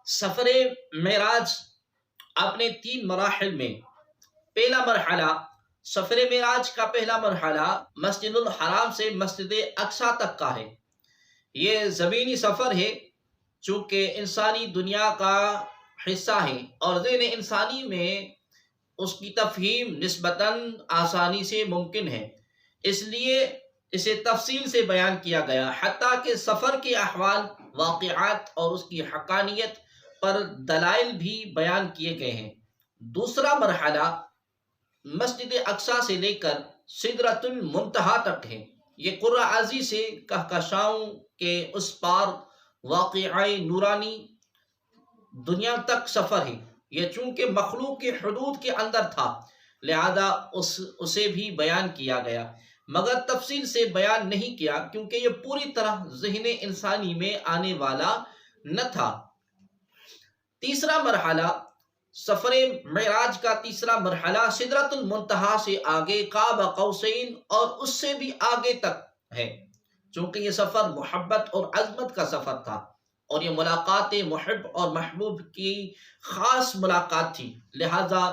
سفر معراج اپنے 3 مراحل میں پہلا مرحلہ سفر معراج کا پہلا مرحلہ مسجد الحرام سے مسجد اقصی تک کا ہے۔ یہ زمینی سفر ہے چونکہ انسانی دنیا کا حصہ ہے اور ذہن انسانی میں اس کی تفہیم نسبتاً آسانی سے ممکن ہے، اس لیے اسے تفصیل سے بیان کیا گیا، حتیٰ کہ سفر کے احوال، واقعات اور اس کی حقانیت پر دلائل بھی بیان کیے گئے ہیں۔ دوسرا مرحلہ مسجد اقصی سے لے کر سدرۃ المنتہا تک ہے۔ یہ قرہ ازی سے کہکشاؤں کے اس پار واقعہ نورانی دنیا تک سفر ہے۔ یہ چونکہ مخلوق کے حدود کے اندر تھا لہذا اسے بھی بیان کیا گیا، مگر تفصیل سے بیان نہیں کیا کیونکہ یہ پوری طرح ذہن انسانی میں آنے والا نہ تھا۔ تیسرا مرحلہ سفر معراج کا تیسرا مرحلہ سدرۃ المنتہا سے آگے قاب قوسین اور اس سے بھی آگے تک ہے، چونکہ یہ سفر محبت اور عظمت کا سفر تھا اور یہ ملاقات محب اور محبوب کی خاص ملاقات تھی، لہذا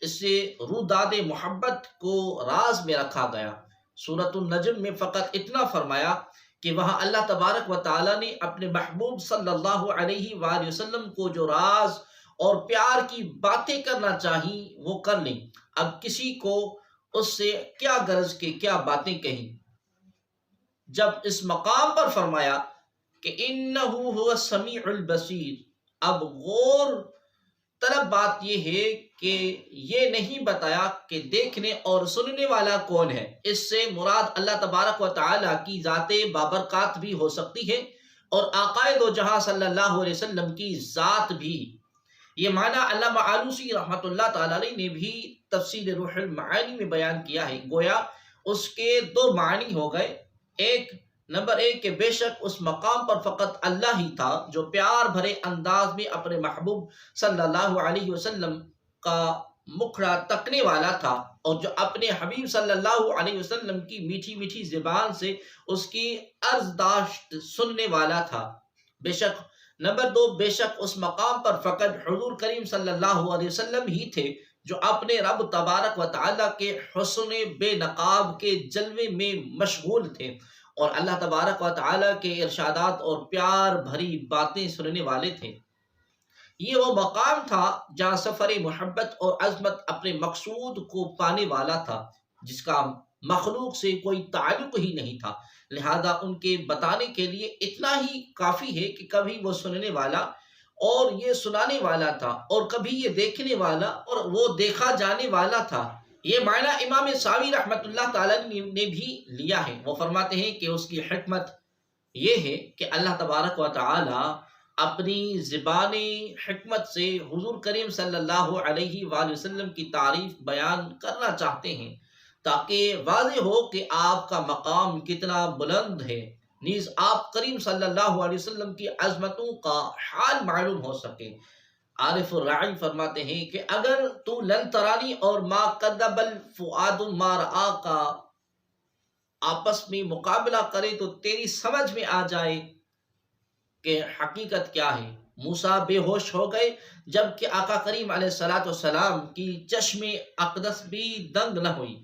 اسے روداد محبت کو راز میں رکھا گیا۔ سورۃ النجم میں فقط اتنا فرمایا کہ وہاں اللہ تبارک و تعالیٰ نے اپنے محبوب صلی اللہ علیہ وآلہ وسلم کو جو راز اور پیار کی باتیں کرنا چاہیے وہ کر لیں، اب کسی کو اس سے کیا غرض کہ کیا باتیں کہیں۔ جب اس مقام پر فرمایا کہ انہو هو السمیع البصیر، اب غور طلب بات یہ ہے کہ یہ نہیں بتایا کہ دیکھنے اور سننے والا کون ہے، اس سے مراد اللہ تبارک و تعالیٰ کی ذات بابرکات بھی ہو سکتی ہے اور آقائے دو جہاں صلی اللہ علیہ وسلم کی ذات بھی۔ یہ معنی علامہ آلوسی رحمۃ اللہ تعالیٰ علیہ نے بھی تفسیر روح المعانی میں بیان کیا ہے، گویا اس کے 2 معنی ہو گئے۔ نمبر 1 کہ بے شک اس مقام پر فقط اللہ ہی تھا جو پیار بھرے انداز میں اپنے محبوب صلی اللہ علیہ وسلم کا مکھڑا تکنے والا تھا اور جو اپنے حبیب صلی اللہ علیہ وسلم کی میٹھی میٹھی زبان سے اس کی عرض داشت سننے والا تھا۔ بے شک نمبر 2 بے شک اس مقام پر فقط حضور کریم صلی اللہ علیہ وسلم ہی تھے جو اپنے رب تبارک و تعالیٰ کے حسن بے نقاب کے جلوے میں مشغول تھے اور اللہ تبارک و تعالیٰ کے ارشادات اور پیار بھری باتیں سننے والے تھے۔ یہ وہ مقام تھا جہاں سفر محبت اور عظمت اپنے مقصود کو پانے والا تھا جس کا مخلوق سے کوئی تعلق ہی نہیں تھا، لہذا ان کے بتانے کے لیے اتنا ہی کافی ہے کہ کبھی وہ سننے والا اور یہ سنانے والا تھا اور کبھی یہ دیکھنے والا اور وہ دیکھا جانے والا تھا۔ یہ معنی امام ساوی رحمۃ اللہ تعالیٰ نے بھی لیا ہے، وہ فرماتے ہیں کہ اس کی حکمت یہ ہے کہ اللہ تبارک و تعالیٰ اپنی زبان حکمت سے حضور کریم صلی اللہ علیہ وآلہ وسلم کی تعریف بیان کرنا چاہتے ہیں تاکہ واضح ہو کہ آپ کا مقام کتنا بلند ہے، نیز آپ کریم صلی اللہ علیہ وسلم کی عظمتوں کا حال معلوم ہو سکے۔ عارف الراعی فرماتے ہیں کہ اگر تو لن ترانی اور ما کذب الفؤاد ما رآ کا آپس میں مقابلہ کرے تو تیری سمجھ میں آ جائے کہ حقیقت کیا ہے۔ موسیٰ بے ہوش ہو گئے جبکہ آقا کریم علیہ السلام کی چشم اقدس بھی دنگ نہ ہوئی۔